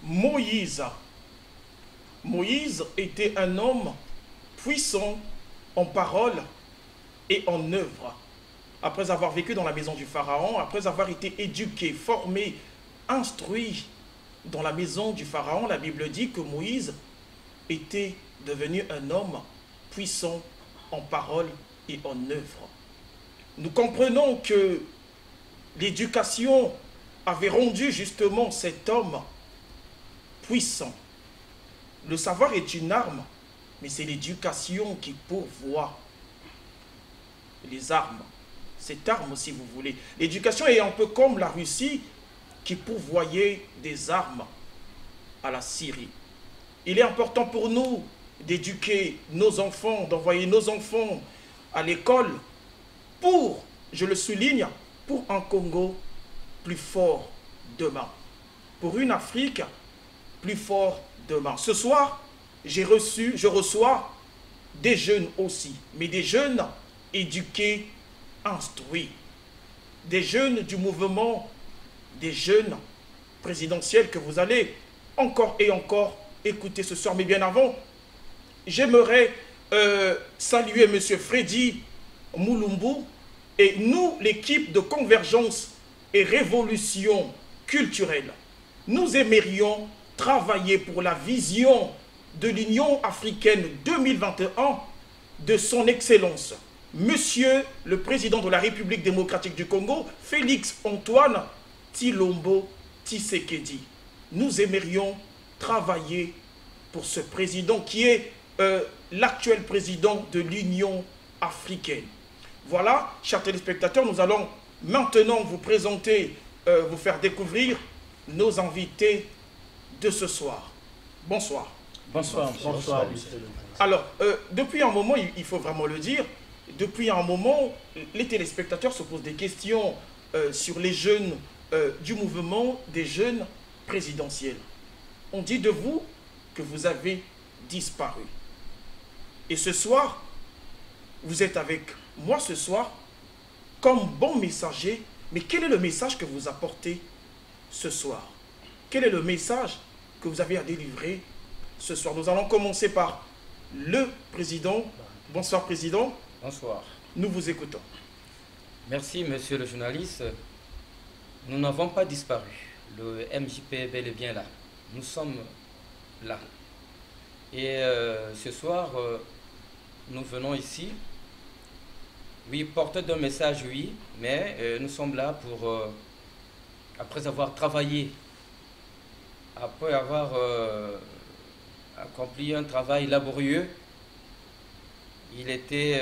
Moïse. Moïse était un homme puissant en parole et en œuvre. Après avoir vécu dans la maison du Pharaon, après avoir été éduqué, formé, instruit dans la maison du Pharaon, la Bible dit que Moïse était devenu un homme puissant en parole et en œuvre. Nous comprenons que l'éducation avait rendu justement cet homme puissant. Le savoir est une arme, mais c'est l'éducation qui pourvoit les armes. Cette arme, si vous voulez. L'éducation est un peu comme la Russie qui pourvoyait des armes à la Syrie. Il est important pour nous d'éduquer nos enfants, d'envoyer nos enfants à l'école pour, je le souligne, pour un Congo plus fort demain. Pour une Afrique plus fort demain. Ce soir, je reçois des jeunes aussi, mais des jeunes éduqués, instruits. Des jeunes du mouvement, des jeunes présidentiels que vous allez encore et encore écouter ce soir. Mais bien avant, j'aimerais saluer M. Freddy Moulumbu et nous, l'équipe de Convergence et Révolution culturelle. Nous aimerions travailler pour la vision de l'Union africaine 2021 de son Excellence, Monsieur le Président de la République démocratique du Congo, Félix Antoine Tshilombo Tshisekedi. Nous aimerions travailler pour ce président qui est l'actuel président de l'Union africaine. Voilà, chers téléspectateurs, nous allons maintenant vous présenter, vous faire découvrir nos invités de ce soir. Bonsoir. Bonsoir. Bonsoir. Alors, depuis un moment, il faut vraiment le dire, depuis un moment, les téléspectateurs se posent des questions sur les jeunes du mouvement des jeunes présidentiels. On dit de vous que vous avez disparu. Et ce soir, vous êtes avec moi ce soir comme bon messager. Mais quel est le message que vous apportez ce soir? Quel est le message que vous avez à délivrer ce soir? Nous allons commencer par le président. Bonsoir, président. Bonsoir. Nous vous écoutons. Merci, monsieur le journaliste. Nous n'avons pas disparu. Le MJP est bel et bien là. Nous sommes là. Et ce soir, nous venons ici. Oui, porteur d'un message, oui, mais nous sommes là pour, après avoir travaillé, après avoir accompli un travail laborieux, il était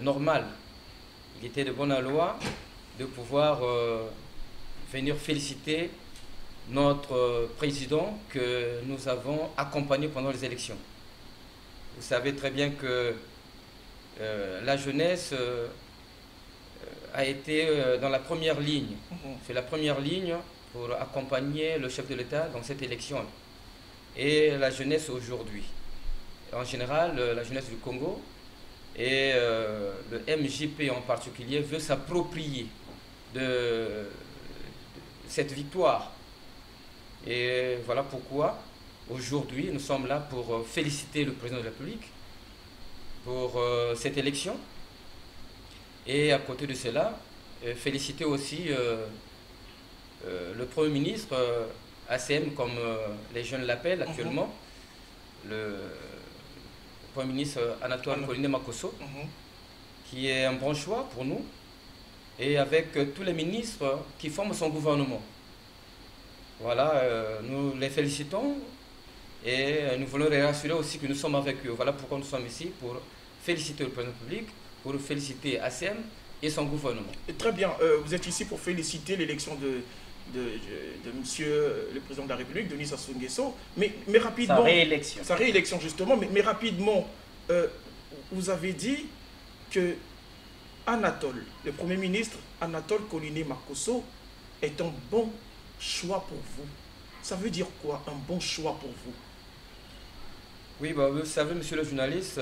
normal, il était de bonne loi de pouvoir venir féliciter notre président que nous avons accompagné pendant les élections. Vous savez très bien que la jeunesse a été dans la première ligne. C'est la première ligne pour accompagner le chef de l'État dans cette élection. Et la jeunesse aujourd'hui. En général, la jeunesse du Congo et le MJP en particulier veut s'approprier de cette victoire. Et voilà pourquoi aujourd'hui nous sommes là pour féliciter le président de la République pour cette élection. Et à côté de cela, féliciter aussi le Premier ministre, ACM comme les jeunes l'appellent actuellement, le Premier ministre Anatoine Colline Makosso, qui est un bon choix pour nous, et avec tous les ministres qui forment son gouvernement. Voilà, nous les félicitons et nous voulons les rassurer aussi que nous sommes avec eux. Voilà pourquoi nous sommes ici, pour féliciter le président public, pour féliciter ACM et son gouvernement. Très bien, vous êtes ici pour féliciter l'élection de monsieur le président de la République, Denis Sassou Nguesso, mais rapidement... Sa réélection. Sa réélection, justement, mais rapidement, vous avez dit que Anatole, le Premier ministre Anatole Colline Makosso, est un bon choix pour vous. Ça veut dire quoi, un bon choix pour vous? Oui, bah, vous savez, monsieur le journaliste,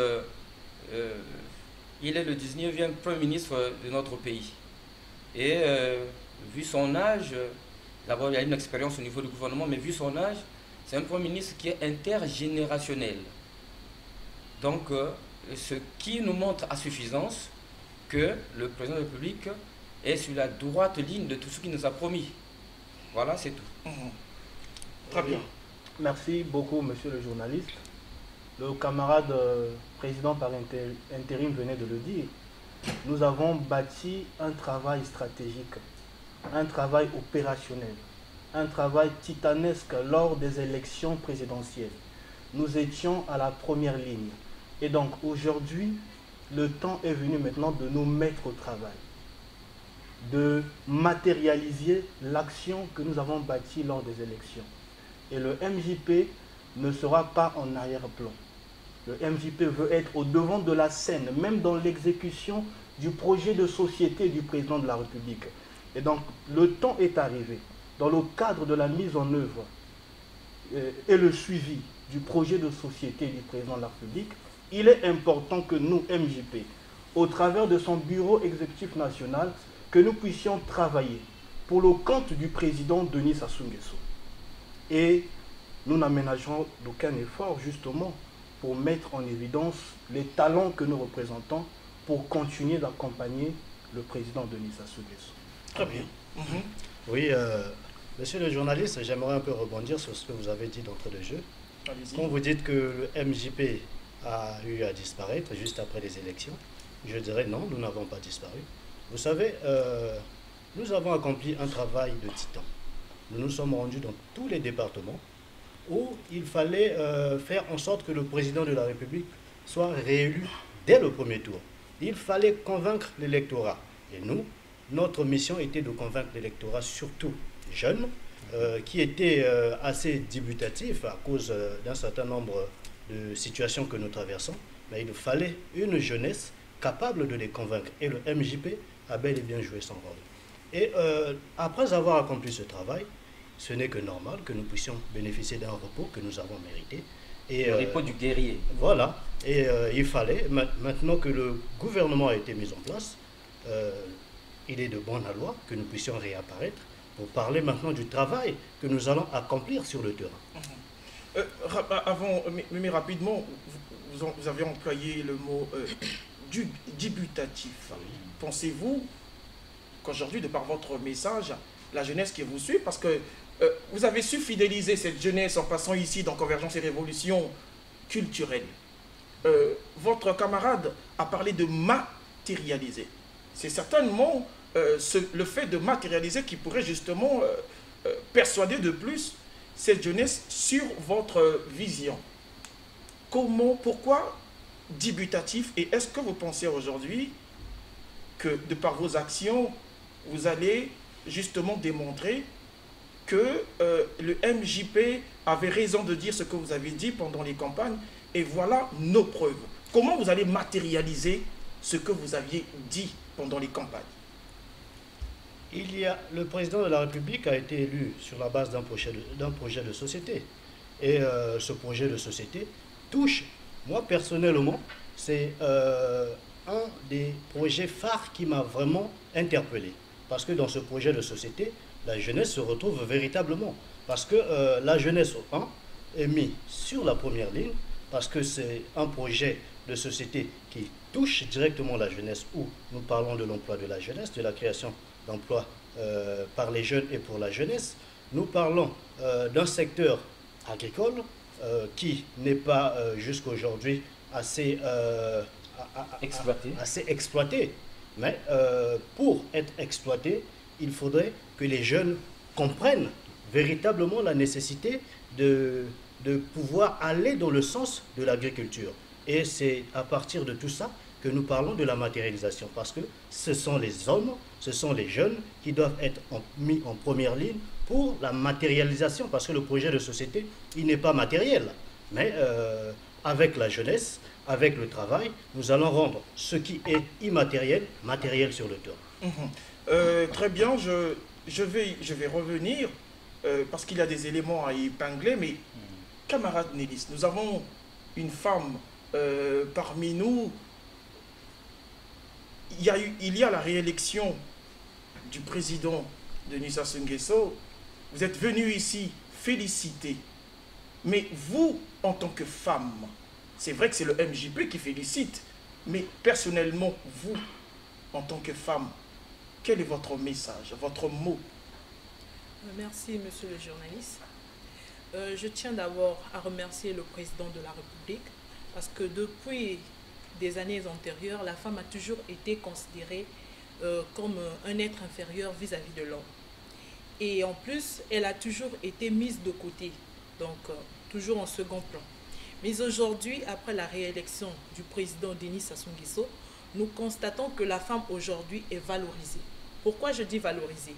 il est le 19e Premier ministre de notre pays. Et vu son âge, d'abord il a une expérience au niveau du gouvernement, mais vu son âge, c'est un Premier ministre qui est intergénérationnel. Donc, ce qui nous montre à suffisance que le président de la République est sur la droite ligne de tout ce qu'il nous a promis. Voilà, c'est tout. Très bien. Merci beaucoup, monsieur le journaliste. Le camarade président par intérim venait de le dire. Nous avons bâti un travail stratégique, un travail opérationnel, un travail titanesque lors des élections présidentielles. Nous étions à la première ligne. Et donc aujourd'hui, le temps est venu maintenant de nous mettre au travail, de matérialiser l'action que nous avons bâtie lors des élections. Et le MJP ne sera pas en arrière-plan. Le MJP veut être au devant de la scène, même dans l'exécution du projet de société du président de la République. Et donc, le temps est arrivé, dans le cadre de la mise en œuvre et le suivi du projet de société du président de la République, il est important que nous, MJP, au travers de son bureau exécutif national, que nous puissions travailler pour le compte du président Denis Sassou Nguesso. Et nous n'aménagerons d'aucun effort, justement, pour mettre en évidence les talents que nous représentons pour continuer d'accompagner le président Denis Sassou Nguesso. Très bien. Oui, monsieur le journaliste, j'aimerais un peu rebondir sur ce que vous avez dit d'entrée de jeu. Quand vous dites que le MJP a eu à disparaître juste après les élections, je dirais non, nous n'avons pas disparu. Vous savez, nous avons accompli un travail de titan. Nous nous sommes rendus dans tous les départements où il fallait faire en sorte que le président de la République soit réélu dès le premier tour. Il fallait convaincre l'électorat. Et nous, notre mission était de convaincre l'électorat, surtout jeune, qui était assez dubitatif à cause d'un certain nombre de situations que nous traversons. Mais il fallait une jeunesse capable de les convaincre. Et le MJP a bel et bien joué son rôle. Et après avoir accompli ce travail, ce n'est que normal que nous puissions bénéficier d'un repos que nous avons mérité. Et, le repos du guerrier. Voilà. Et il fallait, maintenant que le gouvernement a été mis en place, il est de bonne loi que nous puissions réapparaître pour parler maintenant du travail que nous allons accomplir sur le terrain. Mais rapidement, vous avez employé le mot dubitatif. Pensez-vous qu'aujourd'hui, de par votre message, la jeunesse qui vous suit, parce que vous avez su fidéliser cette jeunesse en passant ici dans Convergence et Révolution culturelle. Votre camarade a parlé de matérialiser. C'est certainement le fait de matérialiser qui pourrait justement persuader de plus cette jeunesse sur votre vision. Comment, pourquoi dubitatif, et est-ce que vous pensez aujourd'hui que de par vos actions, vous allez justement démontrer que le MJP avait raison de dire ce que vous avez dit pendant les campagnes, et voilà nos preuves. Comment vous allez matérialiser ce que vous aviez dit pendant les campagnes? Le président de la République a été élu sur la base d'un projet de société. Et ce projet de société touche, moi personnellement, c'est un des projets phares qui m'a vraiment interpellé. Parce que dans ce projet de société, la jeunesse se retrouve véritablement. Parce que la jeunesse est mise sur la première ligne, parce que c'est un projet de société qui touche directement la jeunesse, où nous parlons de l'emploi de la jeunesse, de la création d'emplois par les jeunes et pour la jeunesse. Nous parlons d'un secteur agricole qui n'est pas jusqu'à aujourd'hui assez exploité. Mais pour être exploité, il faudrait que les jeunes comprennent véritablement la nécessité de pouvoir aller dans le sens de l'agriculture. Et c'est à partir de tout ça que nous parlons de la matérialisation, parce que ce sont les hommes, ce sont les jeunes qui doivent être mis en première ligne pour la matérialisation, parce que le projet de société, il n'est pas matériel. Mais avec la jeunesse, avec le travail, nous allons rendre ce qui est immatériel, matériel sur le terrain. Très bien, je vais revenir, parce qu'il y a des éléments à épingler, mais camarade Nélis, nous avons une femme parmi nous. Il y a la réélection du président Denis Sassou Nguesso. Vous êtes venu ici féliciter Mais vous, en tant que femme, c'est vrai que c'est le MJP qui félicite, mais personnellement, vous, en tant que femme, quel est votre message, votre mot? Merci, monsieur le journaliste. Je tiens d'abord à remercier le président de la République parce que depuis des années antérieures, la femme a toujours été considérée comme un être inférieur vis-à-vis de l'homme. Et en plus, elle a toujours été mise de côté, donc toujours en second plan. Mais aujourd'hui, après la réélection du président Denis Sassou Nguesso, nous constatons que la femme aujourd'hui est valorisée. Pourquoi je dis valorisée?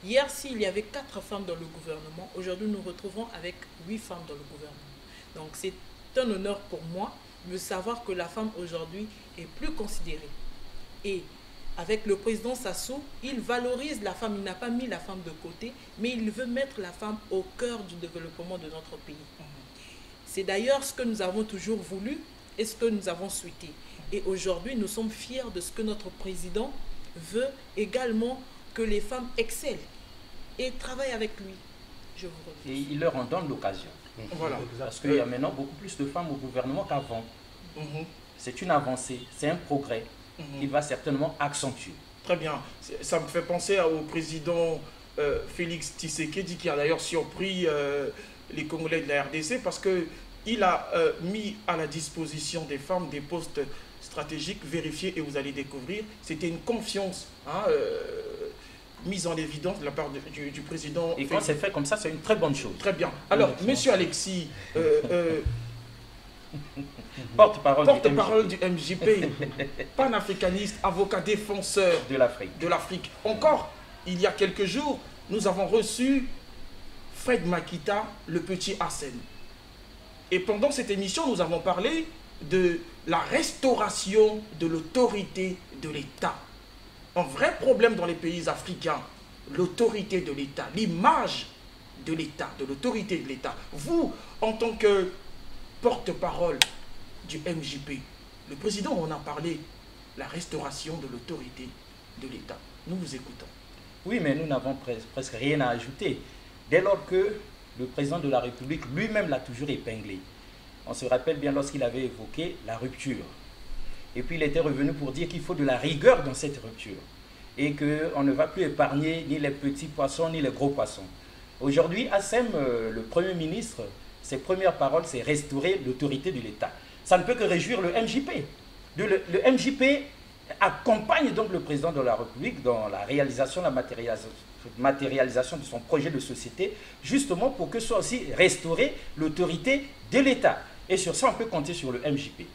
Hier, s'il y avait 4 femmes dans le gouvernement, aujourd'hui nous nous retrouvons avec 8 femmes dans le gouvernement. Donc c'est un honneur pour moi de savoir que la femme aujourd'hui est plus considérée. Et avec le président Sassou, il valorise la femme, il n'a pas mis la femme de côté, mais il veut mettre la femme au cœur du développement de notre pays. C'est d'ailleurs ce que nous avons toujours voulu et ce que nous avons souhaité. Et aujourd'hui, nous sommes fiers de ce que notre président veut également que les femmes excellent et travaillent avec lui. Je vous remercie. Et il leur en donne l'occasion. Voilà. Parce qu'il y a maintenant beaucoup plus de femmes au gouvernement qu'avant. C'est une avancée, c'est un progrès qu'il va certainement accentuer. Très bien. Ça me fait penser au président Félix Tshisekedi qui a d'ailleurs surpris les Congolais de la RDC parce qu'il a mis à la disposition des femmes des postes stratégiques vérifiés et vous allez découvrir. C'était une confiance mise en évidence de la part du président. Et quand c'est fait comme ça, c'est une très bonne chose. Très bien. Alors, monsieur Alexis, porte-parole du MJP, panafricaniste, avocat défenseur de l'Afrique. Encore, il y a quelques jours, nous avons reçu Fred Makita, le petit Arsène. Et pendant cette émission, nous avons parlé de la restauration de l'autorité de l'État. Un vrai problème dans les pays africains, l'autorité de l'État, l'image de l'État, de l'autorité de l'État. Vous, en tant que porte-parole du MJP, le président en a parlé, la restauration de l'autorité de l'État. Nous vous écoutons. Oui, mais nous n'avons presque rien à ajouter. Dès lors que le président de la République lui-même l'a toujours épinglé. On se rappelle bien lorsqu'il avait évoqué la rupture. Et puis il était revenu pour dire qu'il faut de la rigueur dans cette rupture. Et qu'on ne va plus épargner ni les petits poissons ni les gros poissons. Aujourd'hui, Assem, le Premier ministre, ses premières paroles, c'est restaurer l'autorité de l'État. Ça ne peut que réjouir le MJP. Le MJP accompagne donc le président de la République dans la réalisation, la matérialisation de son projet de société, justement pour que soit aussi restaurée l'autorité de l'État. Et sur ça, on peut compter sur le MJP.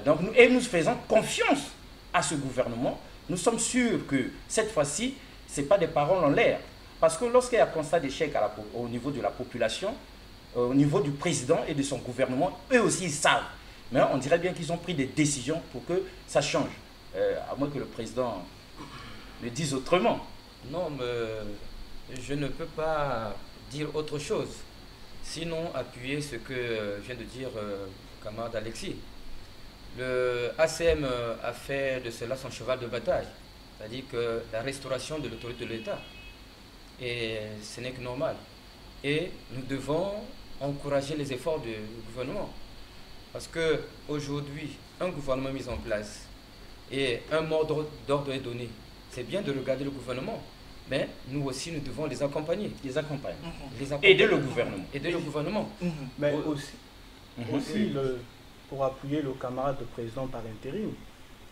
Donc nous faisons confiance à ce gouvernement. Nous sommes sûrs que cette fois-ci, ce n'est pas des paroles en l'air. Parce que lorsqu'il y a un constat d'échec au niveau de la population, au niveau du président et de son gouvernement, eux aussi ils savent. Mais on dirait bien qu'ils ont pris des décisions pour que ça change. À moins que le président le dise autrement. Non, mais je ne peux pas dire autre chose. Sinon, appuyer ce que vient de dire camarade Alexis. Le ACM a fait de cela son cheval de bataille. C'est-à-dire que la restauration de l'autorité de l'État. Et ce n'est que normal. Et nous devons encourager les efforts du gouvernement. Parce qu'aujourd'hui, un gouvernement mis en place et un mot d'ordre est donné, c'est bien de regarder le gouvernement. Mais nous aussi, nous devons les accompagner. Les accompagner. Aider le gouvernement. Aider le gouvernement. Mais aussi pour appuyer le camarade président par intérim,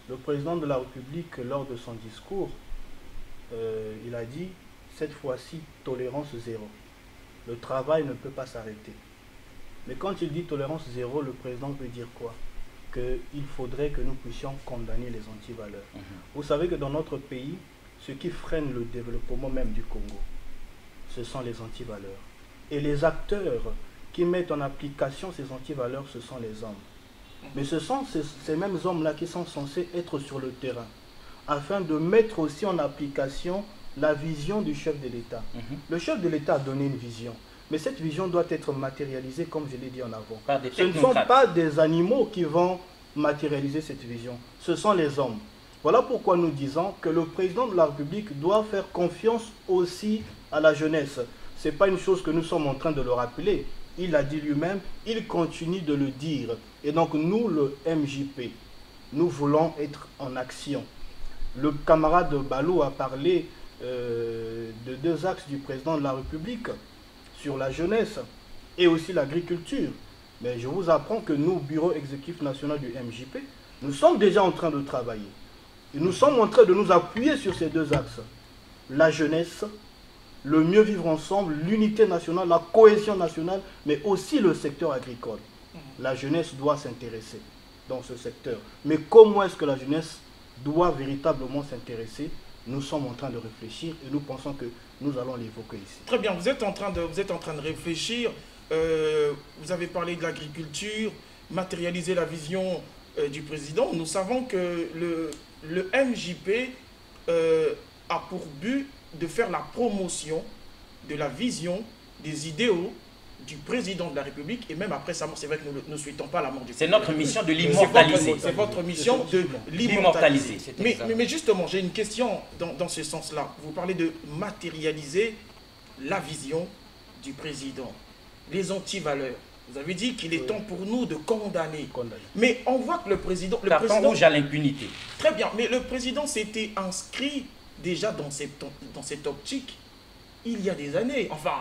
le président de la République, lors de son discours, il a dit, cette fois-ci, tolérance zéro. Le travail ne peut pas s'arrêter. Mais quand il dit tolérance zéro, le président veut dire quoi? Qu'il faudrait que nous puissions condamner les antivaleurs. Vous savez que dans notre pays, ce qui freine le développement même du Congo, ce sont les antivaleurs. Et les acteurs qui mettent en application ces antivaleurs, ce sont les hommes. Mais ce sont ces mêmes hommes-là qui sont censés être sur le terrain, afin de mettre aussi en application la vision du chef de l'État. Le chef de l'État a donné une vision, mais cette vision doit être matérialisée, comme je l'ai dit en avant. Ce ne sont pas des animaux qui vont matérialiser cette vision, ce sont les hommes. Voilà pourquoi nous disons que le président de la République doit faire confiance aussi à la jeunesse. Ce n'est pas une chose que nous sommes en train de le rappeler. il l'a dit lui-même, il continue de le dire. Et donc nous, le MJP, nous voulons être en action. Le camarade Balou a parlé de 2 axes du président de la République sur la jeunesse et aussi l'agriculture. Mais je vous apprends que nous, Bureau exécutif national du MJP, nous sommes déjà en train de travailler. Et nous sommes en train de nous appuyer sur ces 2 axes. La jeunesse, le mieux vivre ensemble, l'unité nationale, la cohésion nationale, mais aussi le secteur agricole. La jeunesse doit s'intéresser dans ce secteur. Mais comment est-ce que la jeunesse doit véritablement s'intéresser? Nous sommes en train de réfléchir et nous pensons que nous allons l'évoquer ici. Très bien, vous êtes en train de réfléchir. Vous avez parlé de l'agriculture, matérialiser la vision du président. Nous savons que le MJP a pour but de faire la promotion de la vision, des idéaux du président de la République, et même après sa mort, c'est vrai que nous ne souhaitons pas la mort du président. C'est notre mission de l'immortaliser. C'est votre mission de l'immortaliser. Mais justement, j'ai une question dans ce sens-là. Vous parlez de matérialiser la vision du président, les antivaleurs. Vous avez dit qu'il est temps pour nous de condamner. Mais on voit que le président... Carton rouge à l'impunité. Très bien, mais le président s'était inscrit déjà dans cette optique il y a des années. Enfin...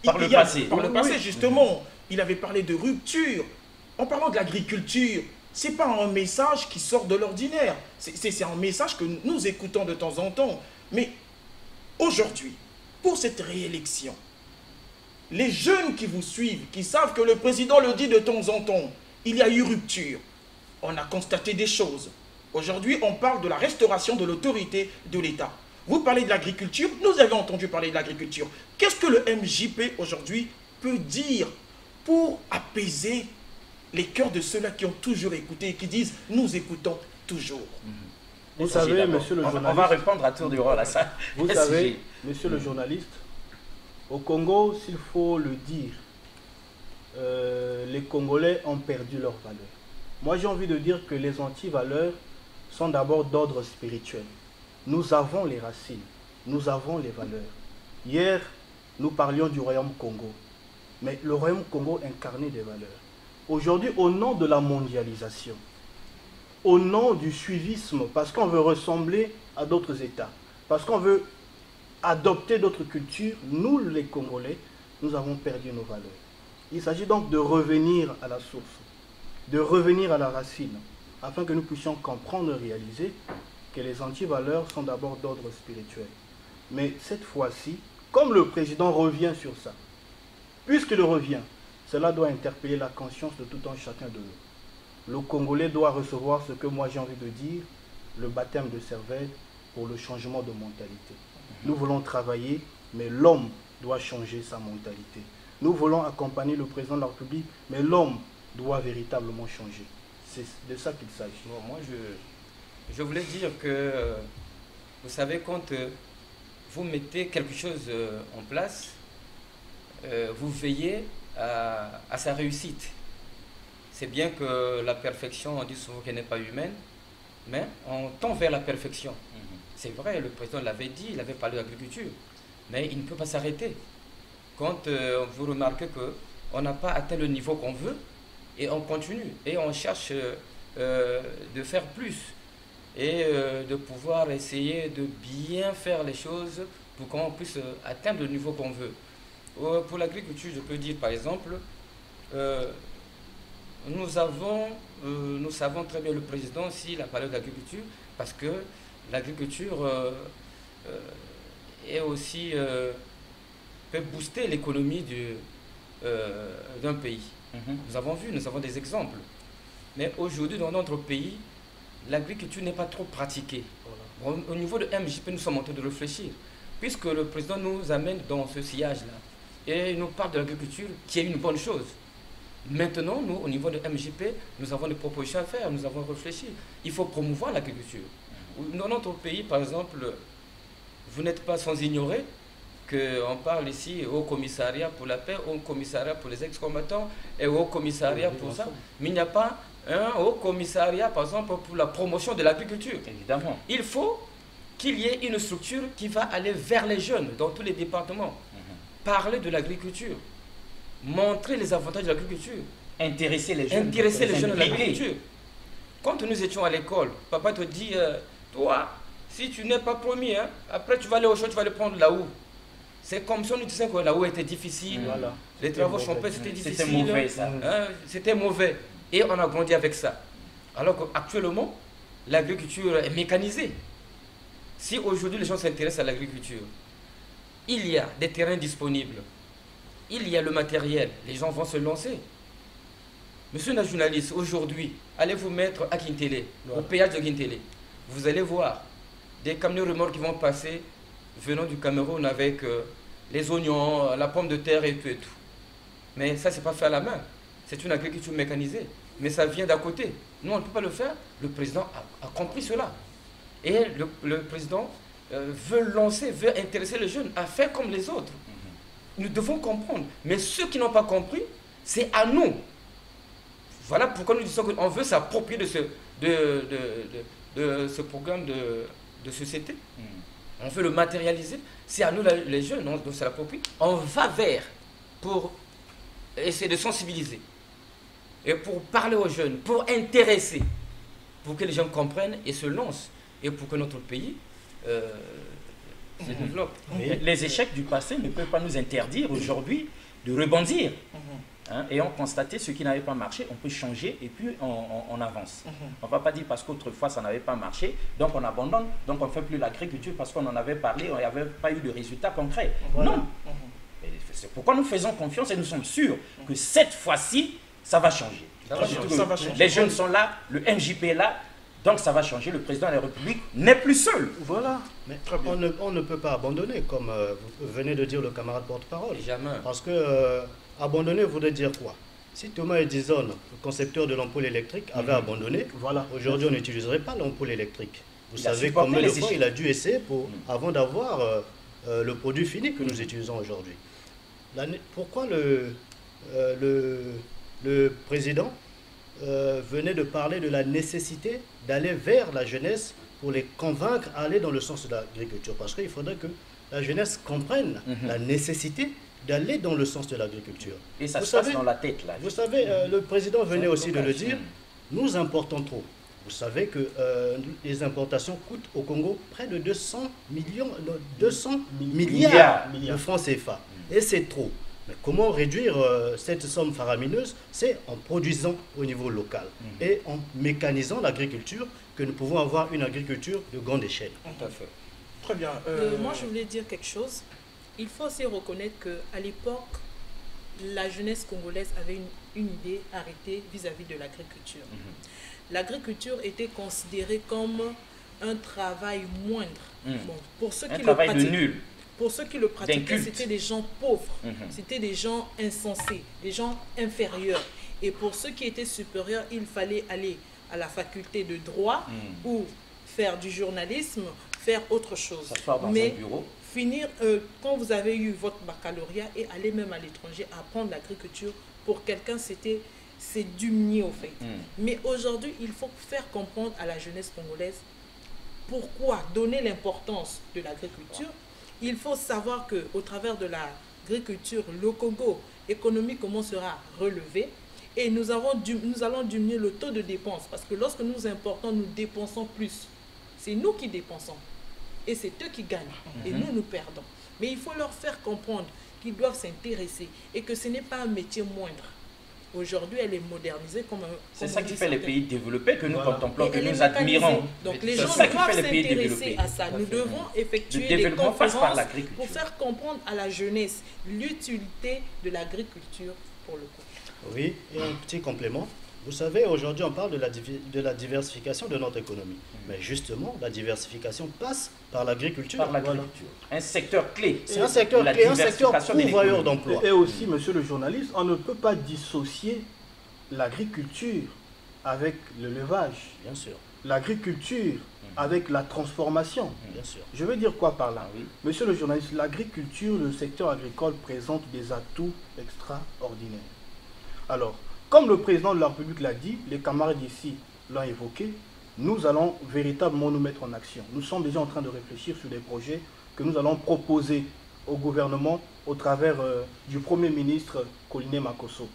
Par le passé, justement, il avait parlé de rupture. En parlant de l'agriculture, ce n'est pas un message qui sort de l'ordinaire. C'est un message que nous écoutons de temps en temps. Mais aujourd'hui, pour cette réélection, les jeunes qui vous suivent, qui savent que le président le dit de temps en temps, il y a eu rupture. On a constaté des choses. Aujourd'hui, on parle de la restauration de l'autorité de l'État. Vous parlez de l'agriculture, nous avons entendu parler de l'agriculture. Qu'est-ce que le MJP aujourd'hui peut dire pour apaiser les cœurs de ceux-là qui ont toujours écouté et qui disent « nous écoutons toujours ». Vous savez, monsieur le journaliste... On va répondre à tour du rôle à ça. Vous savez, monsieur le journaliste, au Congo, s'il faut le dire, les Congolais ont perdu leurs valeurs. Moi, j'ai envie de dire que les anti-valeurs sont d'abord d'ordre spirituel. Nous avons les racines, nous avons les valeurs. Hier, nous parlions du Royaume Congo, mais le Royaume Congo incarnait des valeurs. Aujourd'hui, au nom de la mondialisation, au nom du suivisme, parce qu'on veut ressembler à d'autres États, parce qu'on veut adopter d'autres cultures, nous les Congolais, nous avons perdu nos valeurs. Il s'agit donc de revenir à la source, de revenir à la racine, afin que nous puissions comprendre et réaliser que les antivaleurs sont d'abord d'ordre spirituel. Mais cette fois-ci, comme le président revient sur ça, puisqu'il revient, cela doit interpeller la conscience de tout un chacun de nous. Le Congolais doit recevoir ce que moi j'ai envie de dire, le baptême de cervelle pour le changement de mentalité. Nous voulons travailler, mais l'homme doit changer sa mentalité. Nous voulons accompagner le président de la République, mais l'homme doit véritablement changer. C'est de ça qu'il s'agit. Bon, moi, je voulais dire que, vous savez, quand vous mettez quelque chose en place, vous veillez à sa réussite. C'est bien que la perfection, on dit souvent qu'elle n'est pas humaine, mais on tend vers la perfection. C'est vrai, le président l'avait dit, il avait parlé d'agriculture, mais il ne peut pas s'arrêter. Quand vous remarquez qu'on n'a pas atteint le niveau qu'on veut, et on continue, et on cherche de faire plus, et de pouvoir essayer de bien faire les choses pour qu'on puisse atteindre le niveau qu'on veut. Pour l'agriculture, je peux dire par exemple, nous savons très bien le président s'il a parlé d'agriculture, parce que l'agriculture est aussi peut booster l'économie d'un pays. Nous avons vu, nous avons des exemples. Mais aujourd'hui, dans notre pays, l'agriculture n'est pas trop pratiquée. Voilà. Au niveau de MJP, nous sommes en train de réfléchir, puisque le président nous amène dans ce sillage-là. Et il nous parle de l'agriculture, qui est une bonne chose. Maintenant, nous, au niveau de MJP, nous avons des propositions à faire, nous avons réfléchi. Il faut promouvoir l'agriculture. Dans notre pays, par exemple, vous n'êtes pas sans ignorer qu'on parle ici au commissariat pour la paix, au commissariat pour les ex-combattants et au commissariat pour ça. Mais il n'y a pas un haut commissariat, par exemple, pour la promotion de l'agriculture. Évidemment. Il faut qu'il y ait une structure qui va aller vers les jeunes dans tous les départements. Parler de l'agriculture. montrer les avantages de l'agriculture. Intéresser les jeunes. Intéresser les jeunes à l'agriculture. Quand nous étions à l'école, papa te dit, toi, si tu n'es pas premier, hein, après tu vas aller au champ, tu vas aller prendre là-haut. C'est comme si on nous disait que là-haut était difficile, les travaux champêtres c'était difficile. C'était mauvais ça. Hein, c'était mauvais. Et on a grandi avec ça. Alors qu'actuellement, l'agriculture est mécanisée. Si aujourd'hui les gens s'intéressent à l'agriculture, il y a des terrains disponibles, il y a le matériel, les gens vont se lancer. Monsieur le journaliste, aujourd'hui, allez vous mettre à Kintélé, au péage de Kintélé. Vous allez voir des camions remorques qui vont passer venant du Cameroun avec les oignons, la pomme de terre et tout et tout. Mais ça, c'est pas fait à la main. C'est une agriculture mécanisée. Mais ça vient d'à côté. Nous, on ne peut pas le faire. Le président a compris cela. Et le président veut lancer, veut intéresser les jeunes à faire comme les autres. Nous devons comprendre. Mais ceux qui n'ont pas compris, c'est à nous. Voilà pourquoi nous disons qu'on veut s'approprier de ce programme de société. On veut le matérialiser. C'est à nous les jeunes, on doit s'approprier. On va vers pour essayer de sensibiliser. Et pour parler aux jeunes, pour intéresser, pour que les gens comprennent et se lancent. Et pour que notre pays se développe. Les échecs du passé ne peuvent pas nous interdire aujourd'hui de rebondir. Hein, et on constate ce qui n'avait pas marché, on peut changer et puis on avance. On ne va pas dire parce qu'autrefois ça n'avait pas marché, donc on abandonne, donc on ne fait plus l'agriculture parce qu'on en avait parlé, on n'avait pas eu de résultats concrets. Non. C'est pourquoi nous faisons confiance et nous sommes sûrs que cette fois-ci, ça va changer. Ça va changer. Les jeunes sont là, le MJP est là, donc ça va changer. Le président de la République n'est plus seul. Voilà. Mais on ne peut pas abandonner, comme vous venez de dire le camarade porte-parole. Jamais. Parce que abandonner voudrait dire quoi? Si Thomas Edison, le concepteur de l'ampoule électrique, avait abandonné, aujourd'hui on n'utiliserait pas l'ampoule électrique. Vous savez combien de fois il a dû essayer avant d'avoir le produit fini que nous utilisons aujourd'hui. Pourquoi le président venait de parler de la nécessité d'aller vers la jeunesse pour les convaincre à aller dans le sens de l'agriculture? Parce qu'il faudrait que la jeunesse comprenne la nécessité d'aller dans le sens de l'agriculture. Et ça se passe dans la tête là. Vous savez, le président venait aussi de le dire, nous importons trop. Vous savez que les importations coûtent au Congo près de 200 milliards de francs CFA. Et c'est trop. Mais comment réduire cette somme faramineuse? C'est en produisant au niveau local et en mécanisant l'agriculture que nous pouvons avoir une agriculture de grande échelle. Tout à fait. Très bien. Moi, je voulais dire quelque chose. Il faut aussi reconnaître qu'à l'époque, la jeunesse congolaise avait une idée arrêtée vis-à-vis de l'agriculture. L'agriculture était considérée comme un travail moindre. Bon, pour ceux qui le pratiquaient, pour ceux qui le pratiquaient, c'était des gens pauvres, c'était des gens insensés, des gens inférieurs. Et pour ceux qui étaient supérieurs, il fallait aller à la faculté de droit ou faire du journalisme, faire autre chose. Mais un bureau. Finir, quand vous avez eu votre baccalauréat et aller même à l'étranger apprendre l'agriculture, pour quelqu'un c'est du nier au fait. Mais aujourd'hui, il faut faire comprendre à la jeunesse congolaise pourquoi donner l'importance de l'agriculture. Il faut savoir qu'au travers de l'agriculture, le Congo économiquement sera relevé et nous allons diminuer le taux de dépenses parce que lorsque nous importons, nous dépensons plus. C'est nous qui dépensons et c'est eux qui gagnent et nous perdons. Mais il faut leur faire comprendre qu'ils doivent s'intéresser et que ce n'est pas un métier moindre. Aujourd'hui, elle est modernisée comme c'est ça qui fait les pays développés que nous contemplons, que nous admirons. Donc les gens doivent s'intéresser à ça. Nous devons effectuer des conférences pour faire comprendre à la jeunesse l'utilité de l'agriculture pour le coup. Oui, et un petit complément. Vous savez, aujourd'hui, on parle de la diversification de notre économie. Mais justement, la diversification passe par l'agriculture. Par l'agriculture. Un secteur clé. C'est un secteur clé, un secteur pourvoyeur d'emplois. Et aussi, monsieur le journaliste, on ne peut pas dissocier l'agriculture avec l'élevage. Bien sûr. L'agriculture avec la transformation. Bien sûr. Je veux dire quoi par là? Monsieur le journaliste, l'agriculture, le secteur agricole présente des atouts extraordinaires. Alors, comme le président de la République l'a dit, les camarades ici l'ont évoqué, nous allons véritablement nous mettre en action. Nous sommes déjà en train de réfléchir sur des projets que nous allons proposer au gouvernement au travers du Premier ministre Koliné Makosso.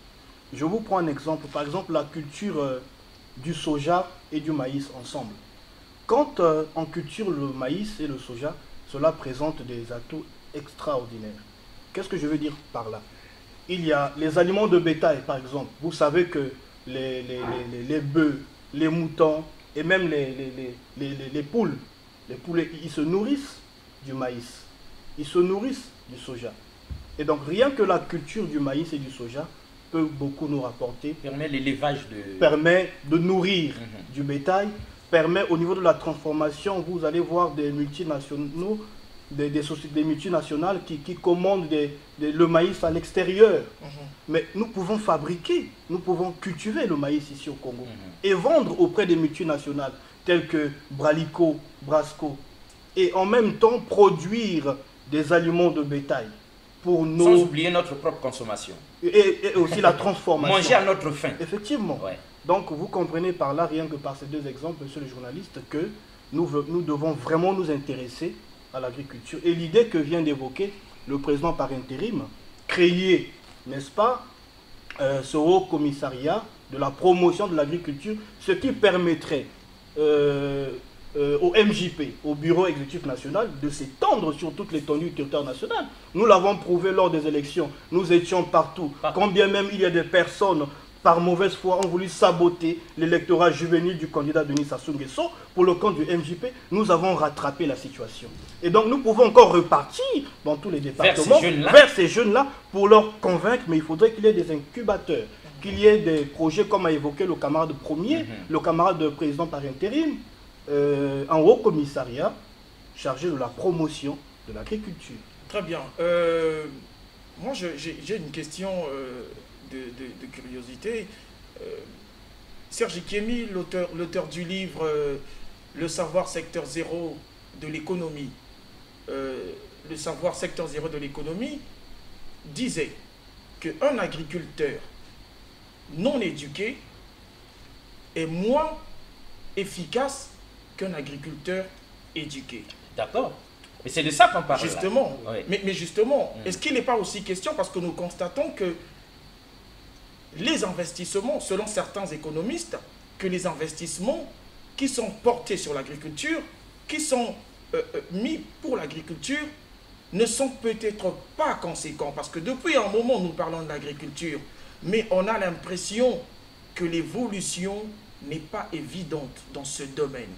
Je vous prends un exemple, par exemple la culture du soja et du maïs ensemble. Quand on culture le maïs et le soja, cela présente des atouts extraordinaires. Qu'est-ce que je veux dire par là? Il y a les aliments de bétail, par exemple. Vous savez que les bœufs, les moutons et même les poules, ils se nourrissent du maïs. Ils se nourrissent du soja. Et donc rien que la culture du maïs et du soja peut beaucoup nous rapporter. Permet l'élevage de... Permet de nourrir du bétail, permet au niveau de la transformation, vous allez voir des multinationaux, des sociétés multinationales qui commandent le maïs à l'extérieur. Mais nous pouvons fabriquer, nous pouvons cultiver le maïs ici au Congo et vendre auprès des multinationales telles que Bralico, Brasco, et en même temps produire des aliments de bétail pour nos... Sans oublier notre propre consommation. Et aussi la transformation. Manger à notre faim. Effectivement. Ouais. Donc vous comprenez par là, rien que par ces deux exemples, monsieur le journaliste, que nous devons vraiment nous intéresser à l'agriculture. Et l'idée que vient d'évoquer le président par intérim, créer, n'est-ce pas, ce haut commissariat de la promotion de l'agriculture, ce qui permettrait au MJP, au Bureau exécutif national, de s'étendre sur toute l'étendue du territoire national. Nous l'avons prouvé lors des élections, nous étions partout. Quand bien même il y a des personnes, par mauvaise foi, ont voulu saboter l'électorat juvénile du candidat Denis Sassou Nguesso, pour le compte du MJP, nous avons rattrapé la situation. Et donc nous pouvons encore repartir dans tous les départements, vers ces jeunes-là, pour leur convaincre, mais il faudrait qu'il y ait des incubateurs, qu'il y ait des projets, comme a évoqué le camarade premier, le camarade président par intérim, un haut commissariat chargé de la promotion de l'agriculture. Très bien. Moi, j'ai une question de curiosité. Serge Ikiemi, l'auteur du livre Le savoir secteur zéro de l'économie, le savoir secteur zéro de l'économie, disait qu'un agriculteur non éduqué est moins efficace qu'un agriculteur éduqué. D'accord. Mais c'est de ça qu'on parle. Justement. Oui. Mais justement, est-ce qu'il n'est pas aussi question, parce que nous constatons que les investissements, selon certains économistes, que les investissements qui sont portés sur l'agriculture, qui sont mis pour l'agriculture, ne sont peut-être pas conséquents. Parce que depuis un moment, nous parlons de l'agriculture, mais on a l'impression que l'évolution n'est pas évidente dans ce domaine.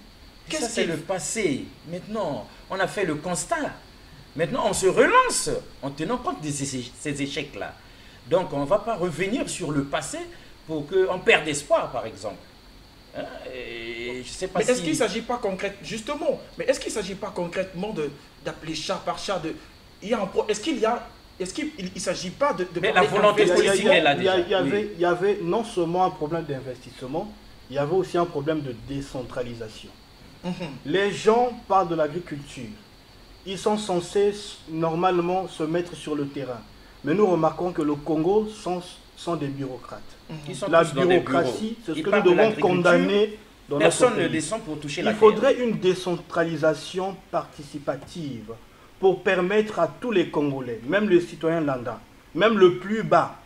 Ça, c'est le passé. Maintenant, on a fait le constat. Maintenant, on se relance en tenant compte de ces échecs-là. Donc, on ne va pas revenir sur le passé pour qu'on perde espoir, par exemple. Je sais pas. Mais est-ce qu'il ne s'agit pas concrètement, justement, mais est-ce qu'il ne s'agit pas concrètement d'appeler chat par chat est-ce qu'il ne s'agit pas de mais la volonté politique est là déjà. Il y avait non seulement un problème d'investissement, il y avait aussi un problème de décentralisation. Les gens parlent de l'agriculture. Ils sont censés normalement se mettre sur le terrain. Mais nous remarquons que le Congo sont des bureaucrates. La bureaucratie, c'est ce que nous devons condamner dans notre pays. Personne ne descend pour toucher la terre. Il faudrait une décentralisation participative pour permettre à tous les Congolais, même les citoyens lambda, même le plus bas,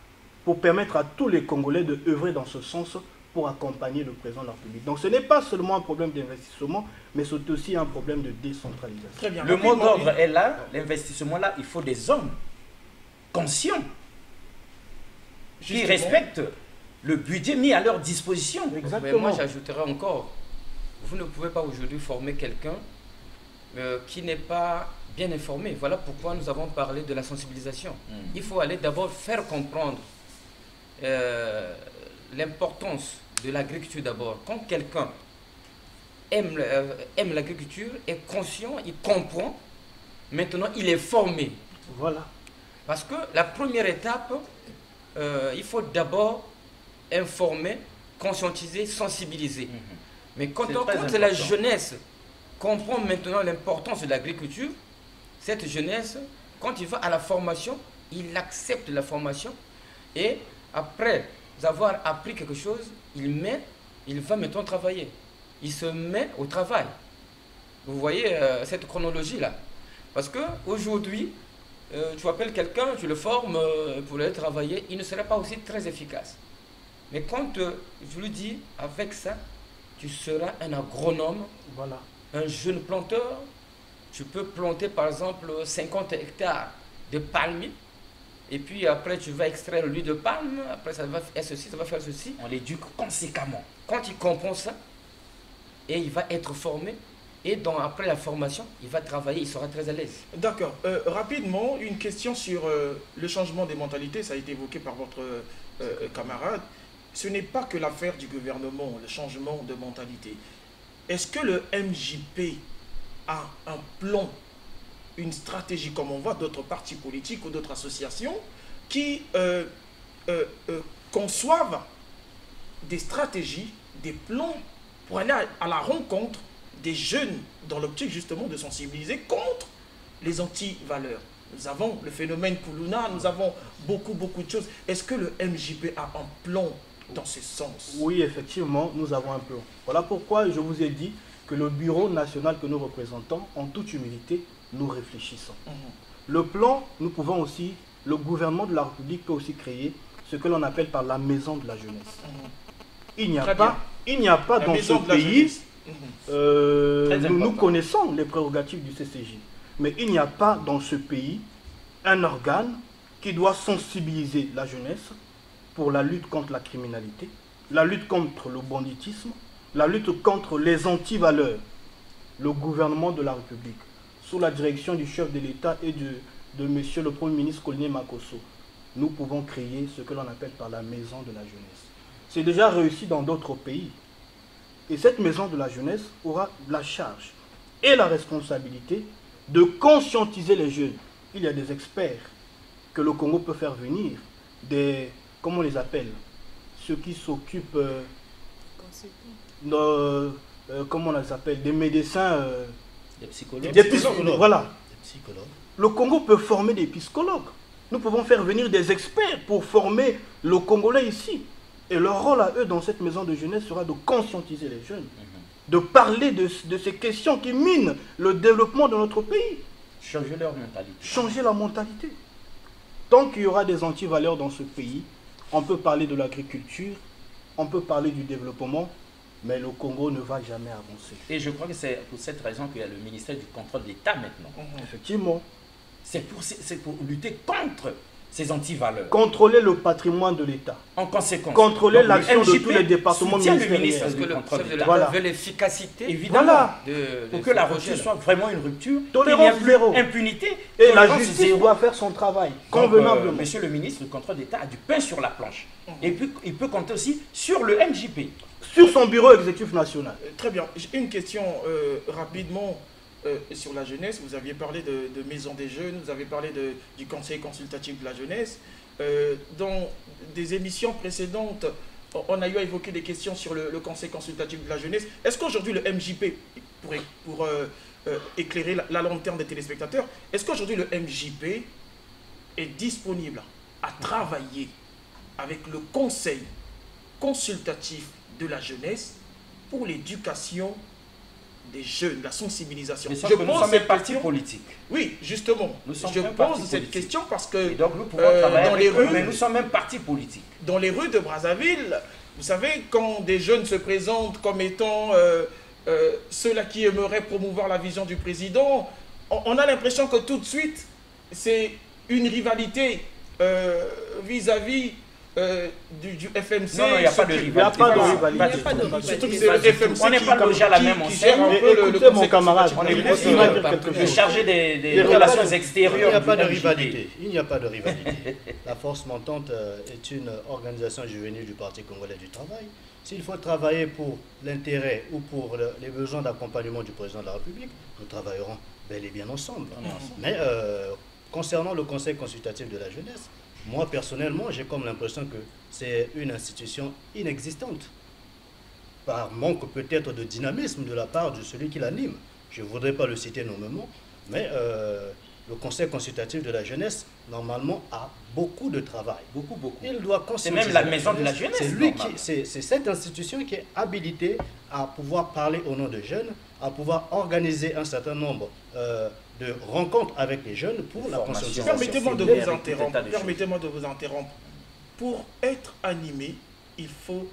pour permettre à tous les Congolais de œuvrer dans ce sens pour accompagner le président de la République. Donc ce n'est pas seulement un problème d'investissement, mais c'est aussi un problème de décentralisation. Très bien. Le mot d'ordre est là, l'investissement là, il faut des hommes conscients qui respectent le budget mis à leur disposition. Exactement. Mais moi j'ajouterais encore, vous ne pouvez pas aujourd'hui former quelqu'un qui n'est pas bien informé. Voilà pourquoi nous avons parlé de la sensibilisation. Il faut aller d'abord faire comprendre l'importance de l'agriculture d'abord. Quand quelqu'un aime l'agriculture, est conscient, il comprend, maintenant il est formé. Voilà. Parce que la première étape, il faut d'abord informer, conscientiser, sensibiliser. Mais quand la jeunesse comprend maintenant l'importance de l'agriculture, cette jeunesse, quand il va à la formation, il accepte la formation et après avoir appris quelque chose, il va maintenant travailler. Il se met au travail. Vous voyez cette chronologie-là. Parce qu'aujourd'hui, tu appelles quelqu'un, tu le formes pour aller travailler, il ne sera pas aussi très efficace. Mais quand je lui dis, avec ça, tu seras un agronome, Voilà. un jeune planteur, tu peux planter par exemple 50 hectares de palmiers, et puis après tu vas extraire l'huile de palme, après ça va faire ceci, ça va faire ceci. On l'éduque conséquemment. Quand il comprend ça, et il va être formé, et après la formation, il va travailler, il sera très à l'aise. D'accord. Rapidement, une question sur le changement des mentalités, ça a été évoqué par votre camarade. Ce n'est pas que l'affaire du gouvernement, le changement de mentalité. Est-ce que le MJP a un plan, une stratégie, comme on voit d'autres partis politiques ou d'autres associations, qui conçoivent des stratégies, des plans pour aller à la rencontre des jeunes dans l'optique justement de sensibiliser contre les anti-valeurs. Nous avons le phénomène Koulouna, nous avons beaucoup de choses. Est-ce que le MJP a un plan dans ce sens? Oui, effectivement, nous avons un plan. Voilà pourquoi je vous ai dit que le bureau national que nous représentons, en toute humilité, nous réfléchissons. Le plan, nous pouvons aussi, le gouvernement de la République peut aussi créer ce que l'on appelle par la maison de la jeunesse. Il n'y a pas dans ce pays, nous connaissons les prérogatives du CCJ, mais il n'y a pas dans ce pays un organe qui doit sensibiliser la jeunesse pour la lutte contre la criminalité, la lutte contre le banditisme, la lutte contre les anti-valeurs. Le gouvernement de la République, sous la direction du chef de l'État et de monsieur le Premier ministre Collinet Makosso, nous pouvons créer ce que l'on appelle par la maison de la jeunesse. C'est déjà réussi dans d'autres pays. Et cette maison de la jeunesse aura la charge et la responsabilité de conscientiser les jeunes. Il y a des experts que le Congo peut faire venir, des, comment on les appelle, ceux qui s'occupent, comment on les appelle, des médecins, des psychologues. Des psychologues. Voilà. Des psychologues. Le Congo peut former des psychologues. Nous pouvons faire venir des experts pour former le Congolais ici. Et leur rôle à eux dans cette maison de jeunesse sera de conscientiser les jeunes, de parler de ces questions qui minent le développement de notre pays. Changer leur mentalité. Changer la mentalité. Tant qu'il y aura des antivaleurs dans ce pays, on peut parler de l'agriculture, on peut parler du développement, mais le Congo ne va jamais avancer. Et je crois que c'est pour cette raison qu'il y a le ministère du contrôle de l'État maintenant. Effectivement. C'est pour lutter contre ces antivaleurs. Contrôler le patrimoine de l'État. En conséquence. Contrôler l'action de tous les départements ministériels. Le ministre que le chef de voilà. l'État veut l'efficacité. Évidemment. De pour que la recherche soit vraiment une rupture. Tolérance zéro. Impunité. Et la justice doit faire son travail convenablement. Monsieur le ministre, le contrôle d'État a du pain sur la planche. Et puis, il peut compter aussi sur le MJP. Sur son bureau exécutif national. Très bien. J'ai une question rapidement sur la jeunesse. Vous aviez parlé de Maison des Jeunes, vous avez parlé du Conseil consultatif de la jeunesse. Dans des émissions précédentes, on a eu à évoquer des questions sur le Conseil consultatif de la jeunesse. Est-ce qu'aujourd'hui le MJP, pour éclairer la lanterne des téléspectateurs, est-ce qu'aujourd'hui le MJP est disponible à travailler avec le Conseil consultatif de la jeunesse pour l'éducation des jeunes, la sensibilisation? Nous sommes un parti politique. Oui, justement. Je pose cette question parce que et donc nous pouvons travailler dans les rues, mais nous sommes un parti politique. Dans les rues de Brazzaville, vous savez, quand des jeunes se présentent comme étant ceux-là qui aimeraient promouvoir la vision du président, on a l'impression que tout de suite, c'est une rivalité vis-à-vis du FMC. Non, il n'y a pas de rivalité. Il n'y a pas de rivalité. Surtout que c'est le FMC on n'est pas déjà la même gère un peu le Écoutez mon camarade, on est le chargé des relations extérieures. Il n'y a pas de rivalité. Il n'y a pas de rivalité. La Force Montante est une organisation juvénile du Parti congolais du travail. S'il faut travailler pour l'intérêt ou pour les besoins d'accompagnement du président de la République, nous travaillerons bel et bien ensemble. Mais concernant le Conseil consultatif de la jeunesse, moi, personnellement, j'ai comme l'impression que c'est une institution inexistante, par manque peut-être de dynamisme de la part de celui qui l'anime. Je ne voudrais pas le citer nommément, mais le Conseil consultatif de la jeunesse, normalement, a beaucoup de travail. Beaucoup. Il doit c'est même la maison de la jeunesse. C'est cette institution qui est habilitée à pouvoir parler au nom des jeunes, à pouvoir organiser un certain nombre de rencontres avec les jeunes pour la conscientisation. Permettez-moi de vous interrompre. Permettez-moi de vous interrompre. Pour être animé, il faut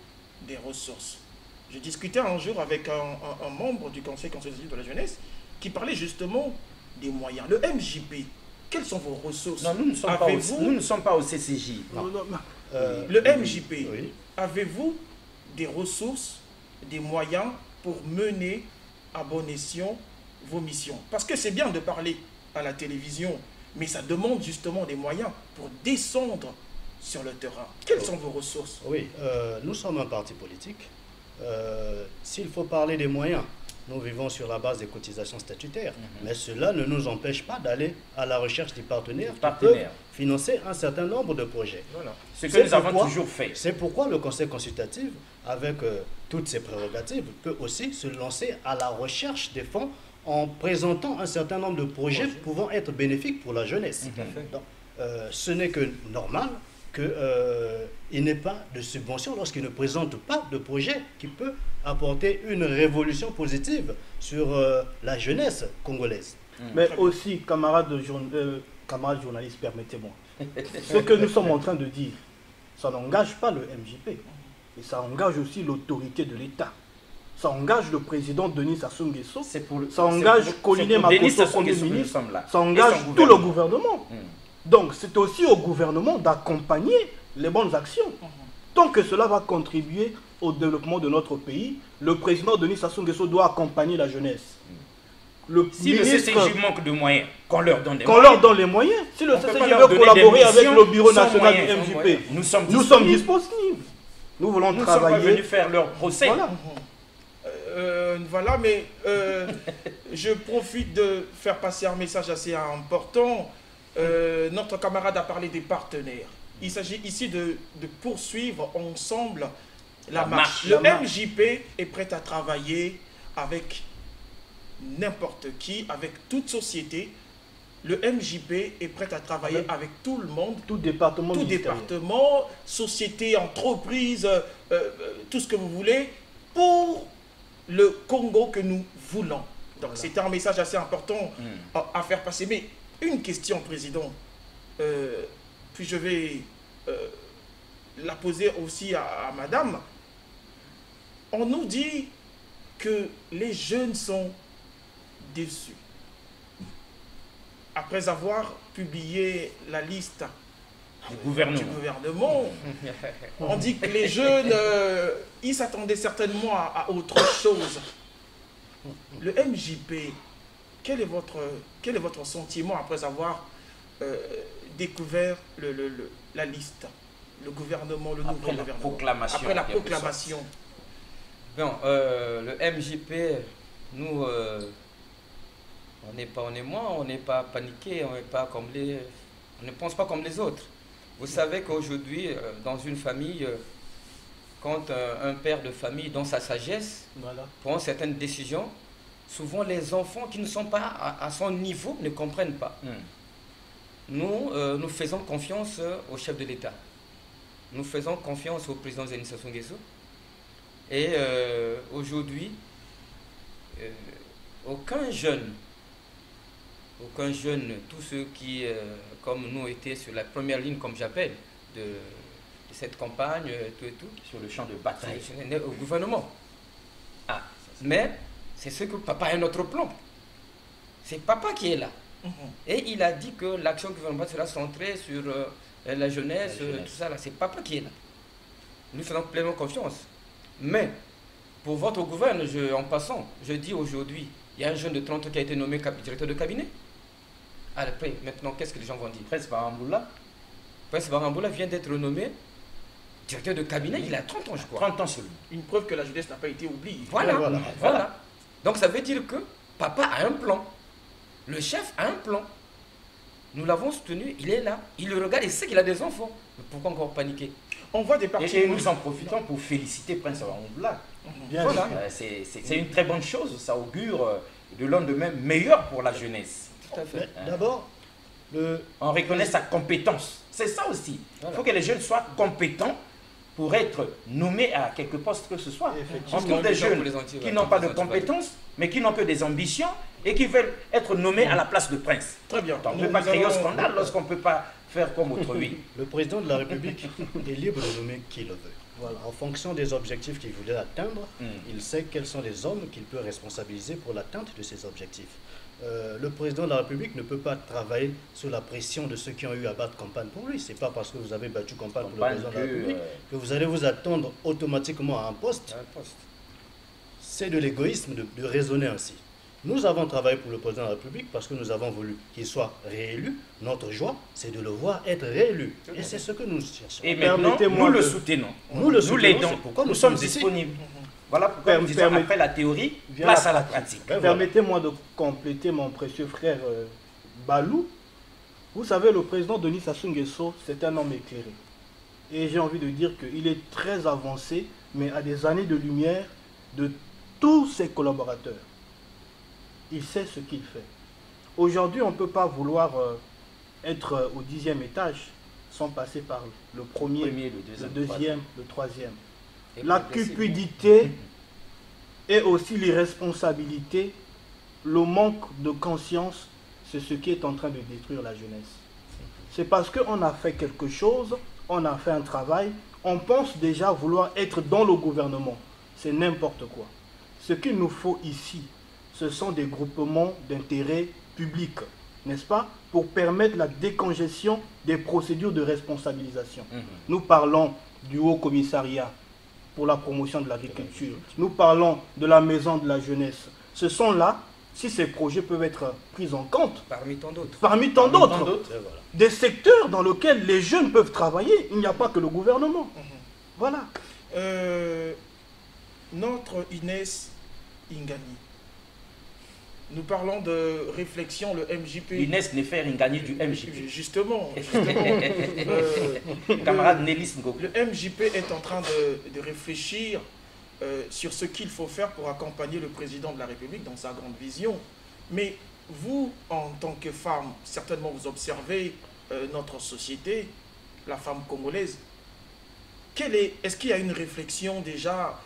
des ressources. J'ai discuté un jour avec un membre du Conseil consultatif de la jeunesse qui parlait justement des moyens. Le MJP, quelles sont vos ressources? Non, nous ne sommes pas au CCJ. Le MJP, oui. Avez-vous des ressources, des moyens pour mener à bon escient vos missions? Parce que c'est bien de parler à la télévision, mais ça demande justement des moyens pour descendre sur le terrain. Quelles sont vos ressources? Oui, nous sommes un parti politique. S'il faut parler des moyens, nous vivons sur la base des cotisations statutaires, mais cela ne nous empêche pas d'aller à la recherche des partenaires qui peuvent financer un certain nombre de projets. Voilà. Ce que nous avons toujours fait. C'est pourquoi le Conseil consultatif, avec toutes ses prérogatives, peut aussi se lancer à la recherche des fonds en présentant un certain nombre de projets pouvant être bénéfiques pour la jeunesse. Donc, ce n'est que normal qu'il n'ait pas de subvention lorsqu'il ne présente pas de projet qui peut apporter une révolution positive sur la jeunesse congolaise. Mais aussi, camarades journalistes, permettez-moi, ce que nous sommes en train de dire, ça n'engage pas le MJP, et ça engage aussi l'autorité de l'État. Ça engage le président Denis Sassou Nguesso, ça engage Colline Makoto, Premier ministre, ça engage tout le gouvernement. Donc c'est aussi au gouvernement d'accompagner les bonnes actions. Tant que cela va contribuer au développement de notre pays, le président Denis Sassou Nguesso doit accompagner la jeunesse. Si le CCJ manque de moyens, qu'on leur donne des moyens. Qu'on leur donne les moyens. Si le CCJ veut collaborer avec le bureau national du MJP, nous sommes disponibles. Nous voulons travailler. Nous sommes venus faire leur procès. Voilà, mais je profite de faire passer un message assez important. Notre camarade a parlé des partenaires. Il s'agit ici de poursuivre ensemble la marche. Le MJP est prêt à travailler avec n'importe qui, avec toute société. Le MJP est prêt à travailler avec tout le monde. Tout département, société, entreprise, tout ce que vous voulez, pour le Congo que nous voulons. Donc c'est un message assez important à faire passer. Mais une question, Président, puis je vais la poser aussi à Madame. On nous dit que les jeunes sont déçus. Après avoir publié la liste du gouvernement, on dit que les jeunes, ils s'attendaient certainement à autre chose. Le MJP, quel est votre sentiment après avoir découvert la liste, le gouvernement, le nouveau gouvernement, après la proclamation? Bon, le MJP, nous, on n'est pas paniqué, on ne pense pas comme les autres. Vous savez qu'aujourd'hui, dans une famille, quand un père de famille, dans sa sagesse, prend certaines décisions, souvent les enfants qui ne sont pas à son niveau ne comprennent pas. Nous faisons confiance au chef de l'État. Nous faisons confiance au président Denis Sassou Nguesso. Et aujourd'hui, aucun jeune, tous ceux qui, comme nous, étaient sur la première ligne, comme j'appelle, de cette campagne, tout et tout, sur le champ de bataille, au gouvernement. Mais c'est ce que papa a un autre plan. C'est papa qui est là. Et il a dit que l'action gouvernementale sera centrée sur la jeunesse, tout ça là. C'est papa qui est là. Nous faisons pleinement confiance. Mais pour votre gouverne, en passant, je dis aujourd'hui, il y a un jeune de 30 ans qui a été nommé directeur de cabinet. Après, maintenant, qu'est-ce que les gens vont dire? Prince Baramboula. Prince Baramboula vient d'être nommé directeur de cabinet, il a 30 ans, je crois. 30 ans seulement. Une preuve que la jeunesse n'a pas été oubliée. Voilà. Donc ça veut dire que papa a un plan. Le chef a un plan. Nous l'avons soutenu, il est là. Il le regarde et sait qu'il a des enfants. Mais pourquoi encore paniquer? On voit des partis. Et nous en profitons pour féliciter Prince Baramboula. Voilà. C'est une très bonne chose. Ça augure de lendemain meilleur pour la jeunesse. Tout à fait. D'abord, on reconnaît sa compétence. C'est ça aussi. Il faut que les jeunes soient compétents pour être nommés à quelque poste que ce soit. On trouve des jeunes qui n'ont pas de compétences, mais qui n'ont que des ambitions et qui veulent être nommés à la place de prince. Très bien. On ne peut pas créer au scandale lorsqu'on ne peut pas faire comme autrui. Le président de la République est libre de nommer qui le veut. Voilà. En fonction des objectifs qu'il voulait atteindre, il sait quels sont les hommes qu'il peut responsabiliser pour l'atteinte de ces objectifs. Le président de la République ne peut pas travailler sous la pression de ceux qui ont eu à battre campagne pour lui. Ce n'est pas parce que vous avez battu campagne pour le président de la République que vous allez vous attendre automatiquement à un poste. C'est de l'égoïsme de raisonner ainsi. Nous avons travaillé pour le président de la République parce que nous avons voulu qu'il soit réélu. Notre joie, c'est de le voir être réélu. Et c'est ce que nous cherchons. Et maintenant, nous le soutenons. Nous l'aidons. Pourquoi nous sommes disponibles. Voilà pourquoi nous disons, après la théorie, place à la pratique. Permettez-moi de compléter mon précieux frère Balou. Vous savez, le président Denis Sassou Nguesso, c'est un homme éclairé. Et j'ai envie de dire qu'il est très avancé, mais à des années de lumière de tous ses collaborateurs. Il sait ce qu'il fait. Aujourd'hui, on ne peut pas vouloir être au 10e étage sans passer par le premier, le deuxième, le troisième. La cupidité et aussi l'irresponsabilité, le manque de conscience, c'est ce qui est en train de détruire la jeunesse. C'est parce qu'on a fait quelque chose, on a fait un travail, on pense déjà vouloir être dans le gouvernement. C'est n'importe quoi. Ce qu'il nous faut ici, ce sont des groupements d'intérêt public, n'est-ce pas, pour permettre la décongestion des procédures de responsabilisation. Nous parlons du Haut Commissariat pour la promotion de l'agriculture. Nous parlons de la maison de la jeunesse. Ce sont là, si ces projets peuvent être pris en compte, parmi tant d'autres. Parmi tant d'autres. Des secteurs dans lesquels les jeunes peuvent travailler. Il n'y a pas que le gouvernement. Voilà. Notre Inès Ingani. Nous parlons de réflexion, le MJP. Inès Nefer Ingani du MJP. Justement. Camarade Nélis Ngoko. Le MJP est en train de réfléchir sur ce qu'il faut faire pour accompagner le président de la République dans sa grande vision. Mais vous, en tant que femme, certainement vous observez notre société, la femme congolaise. Est-ce qu'il y a une réflexion déjà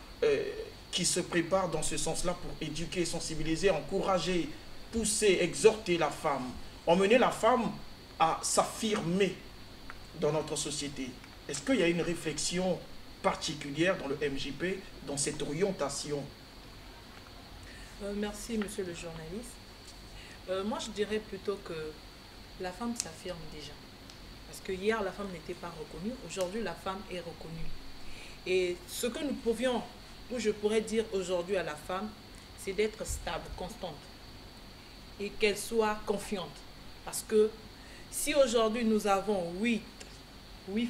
qui se prépare dans ce sens-là pour éduquer, sensibiliser, encourager, pousser, exhorter la femme, emmener la femme à s'affirmer dans notre société? Est-ce qu'il y a une réflexion particulière dans le MJP, dans cette orientation? Merci, monsieur le journaliste. Moi, je dirais plutôt que la femme s'affirme déjà. Parce que hier, la femme n'était pas reconnue. Aujourd'hui, la femme est reconnue. Et ce que nous pouvions, ou je pourrais dire aujourd'hui à la femme, c'est d'être stable, constante. Et qu'elle soit confiante. Parce que si aujourd'hui nous avons 8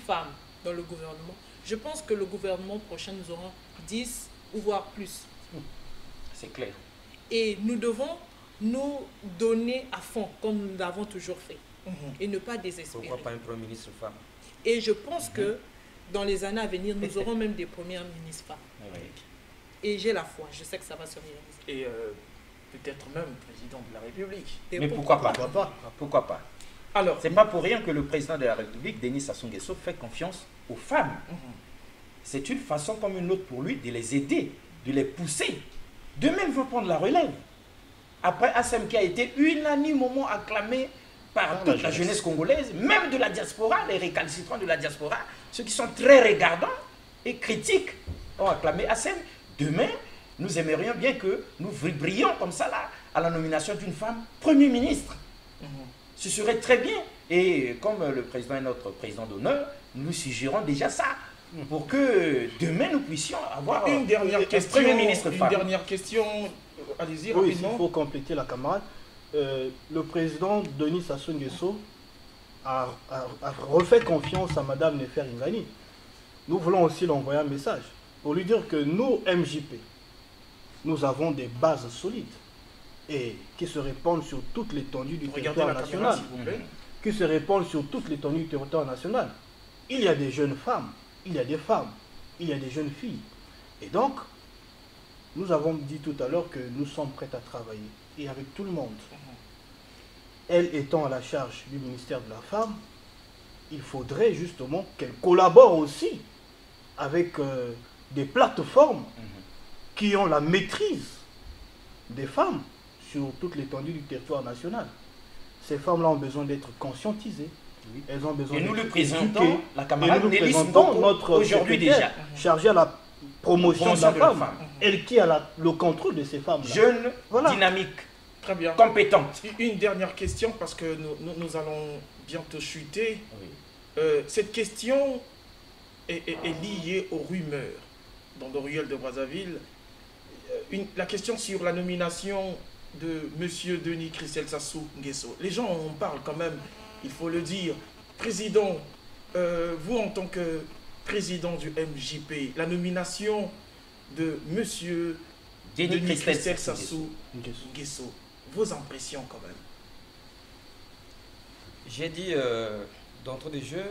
femmes dans le gouvernement, je pense que le gouvernement prochain, nous aurons 10 ou voire plus. C'est clair. Et nous devons nous donner à fond, comme nous l'avons toujours fait. Et ne pas désespérer. Pourquoi pas un premier ministre femme? Et je pense que dans les années à venir, nous aurons même des premières ministres femmes. Oui. Et j'ai la foi, je sais que ça va se réaliser. Et peut-être même président de la République. Mais pourquoi pas? Pourquoi pas? Alors, c'est pas pour rien que le président de la République, Denis Sassou Nguesso, fait confiance aux femmes. C'est une façon comme une autre pour lui de les aider, de les pousser. Demain, il va prendre la relève. Après Assem qui a été unanimement acclamé par toute la jeunesse congolaise, même de la diaspora, les récalcitrants de la diaspora, ceux qui sont très regardants et critiques, ont acclamé Assem. Demain, nous aimerions bien que nous vibrions comme ça là, à la nomination d'une femme Premier ministre. Ce serait très bien. Et comme le président est notre président d'honneur, nous suggérons déjà ça, pour que demain nous puissions avoir une dernière question, Premier ministre femme. Une dernière question, allez-y oui, rapidement. Il faut compléter la camarade. Le président Denis Sassou Nguesso a refait confiance à Madame Nefer Ingani. Nous voulons aussi l'envoyer un message pour lui dire que nous, MJP, nous avons des bases solides et qui se répandent sur toute l'étendue du territoire national. Qui se répandent sur toute l'étendue du territoire national. Il y a des jeunes femmes, il y a des femmes, il y a des jeunes filles. Et donc, nous avons dit tout à l'heure que nous sommes prêts à travailler, et avec tout le monde. Elle étant à la charge du ministère de la Femme, il faudrait justement qu'elle collabore aussi avec des plateformes qui ont la maîtrise des femmes sur toute l'étendue du territoire national. Ces femmes-là ont besoin d'être conscientisées. Oui. Elles ont besoin d'être éduquées. Et nous le présentons, la camarade Nélis Mboko, notre aujourd'hui déjà chargé à la promotion de la femme. Elle qui a le contrôle de ces femmes-là. Jeune, dynamique, très bien, compétente. Une dernière question parce que nous allons bientôt chuter. Oui. Cette question est liée aux rumeurs dans le ruelle de Brazzaville. La question sur la nomination de M. Denis Christelle Sassou Nguesso. Les gens en parlent quand même, il faut le dire. Président, vous en tant que président du MJP, la nomination de M. Denis Christelle Sassou Nguesso, vos impressions quand même? J'ai dit d'entrée de jeu,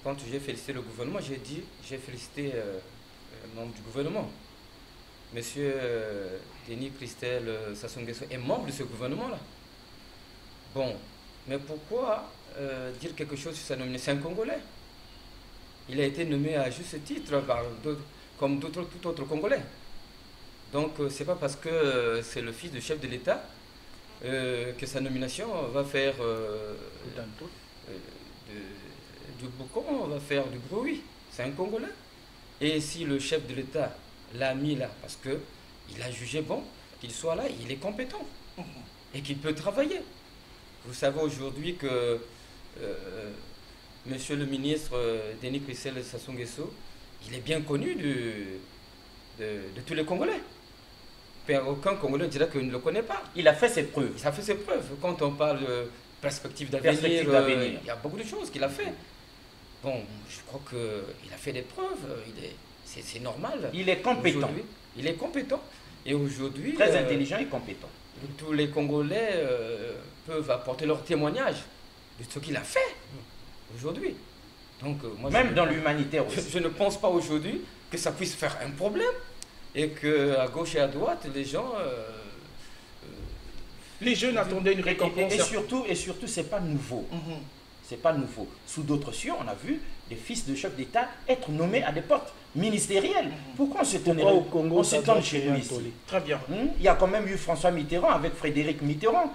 quand j'ai félicité le gouvernement, j'ai félicité le membre du gouvernement. Monsieur Denis Christelle Sassou Nguesso est membre de ce gouvernement-là. Bon, mais pourquoi dire quelque chose sur sa nomination? C'est un Congolais. Il a été nommé à juste titre comme tout autre Congolais. Donc, c'est pas parce que c'est le fils du chef de l'État que sa nomination va faire du boucan, va faire du bruit. C'est un Congolais. Et si le chef de l'État l'a mis là, parce qu'il a jugé bon qu'il soit là, il est compétent et qu'il peut travailler. Vous savez aujourd'hui que monsieur le ministre Denis Christelle Sassou Nguesso, il est bien connu de tous les Congolais. Aucun Congolais ne dira qu'il ne le connaît pas. Il a fait ses preuves. Il a fait ses preuves. Quand on parle de perspective d'avenir, il y a beaucoup de choses qu'il a fait. Bon, je crois qu'il a fait des preuves. C'est normal. Il est compétent. Il est compétent. Et aujourd'hui... Très intelligent et compétent. Tous les Congolais peuvent apporter leur témoignage de ce qu'il a fait aujourd'hui. Donc, moi, même dans l'humanitaire aussi. Je ne pense pas aujourd'hui que ça puisse faire un problème et qu'à gauche et à droite, les gens... les jeunes attendaient une récompense. Et surtout, c'est pas nouveau. C'est pas nouveau. Sous d'autres cieux, on a vu des fils de chefs d'État être nommés à des postes ministériels. Pourquoi on s'étonne au Congo? On s'étonne chez lui ici. Très bien. Il y a quand même eu François Mitterrand avec Frédéric Mitterrand.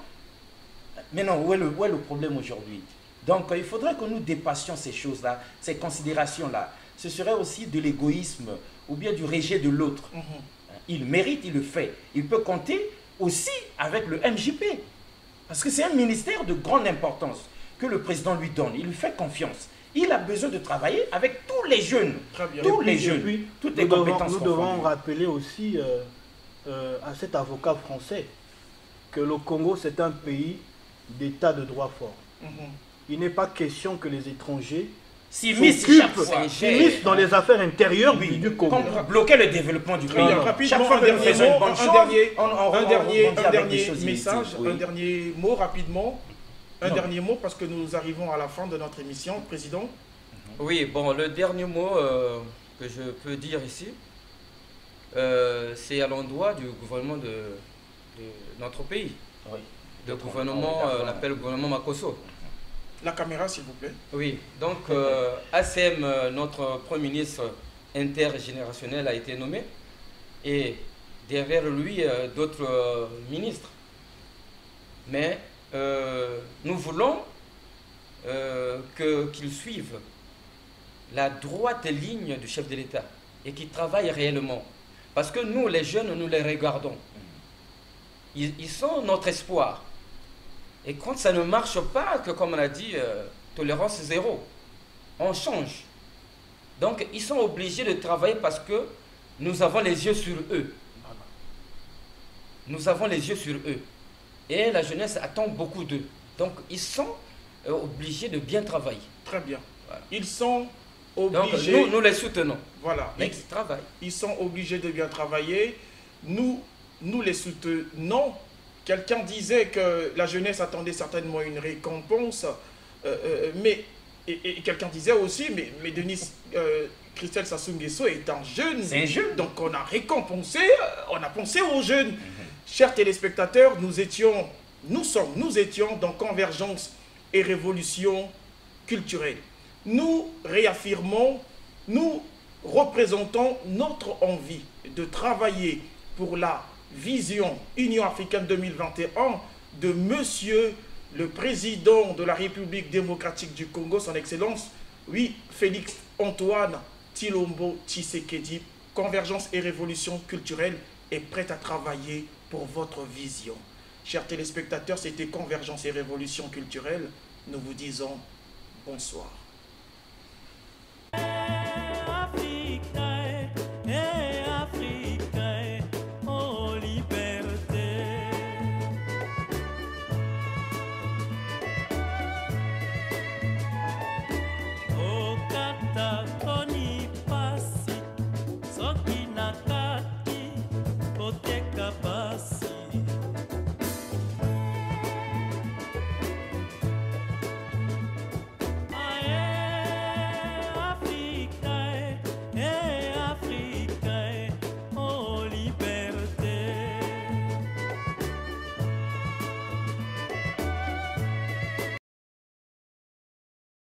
Mais non, où est le problème aujourd'hui? Donc, il faudrait que nous dépassions ces choses-là, ces considérations-là. Ce serait aussi de l'égoïsme ou bien du rejet de l'autre. Il mérite, il le fait. Il peut compter aussi avec le MJP. Parce que c'est un ministère de grande importance que le président lui donne. Il lui fait confiance. Il a besoin de travailler avec tous les jeunes. Tous les jeunes. Puis, toutes les compétences. Nous devons rappeler aussi à cet avocat français que le Congo, c'est un pays d'état de droit fort. Il n'est pas question que les étrangers s'immiscent dans les affaires intérieures du Congo. Pour bloquer le développement du pays. Rapidement, un dernier message, un dernier mot rapidement. Un dernier mot parce que nous arrivons à la fin de notre émission, Président. Oui, bon, le dernier mot que je peux dire ici, c'est à l'endroit du gouvernement de notre pays. Oui. Le gouvernement, on l'appelle le gouvernement Makosso. La caméra, s'il vous plaît. Oui, donc ACM, notre Premier ministre intergénérationnel, a été nommé. Et derrière lui, d'autres ministres. Mais nous voulons qu'ils suivent la droite ligne du chef de l'État et qu'ils travaillent réellement. Parce que nous, les jeunes, nous les regardons. Ils sont notre espoir. Et quand ça ne marche pas, que comme on a dit, tolérance zéro, on change. Donc, ils sont obligés de travailler parce que nous avons les yeux sur eux. Nous avons les yeux sur eux. Et la jeunesse attend beaucoup d'eux. Donc, ils sont obligés de bien travailler. Très bien. Voilà. Ils sont obligés... Donc, nous les soutenons. Voilà. Mais ils travaillent. Ils sont obligés de bien travailler. Nous les soutenons. Quelqu'un disait que la jeunesse attendait certainement une récompense. Mais quelqu'un disait aussi, mais Denis Christelle Sassou Nguesso est un jeune. C'est un jeune. Donc, on a récompensé, on a pensé aux jeunes. Chers téléspectateurs, nous étions dans Convergence et Révolution culturelle. Nous réaffirmons, nous représentant notre envie de travailler pour la vision Union africaine 2021 de Monsieur le Président de la République démocratique du Congo, son Excellence, oui, Félix Antoine Tshilombo Tshisekedi. Convergence et révolution culturelle est prête à travailler pour votre vision. Chers téléspectateurs, c'était Convergence et révolution culturelle. Nous vous disons bonsoir.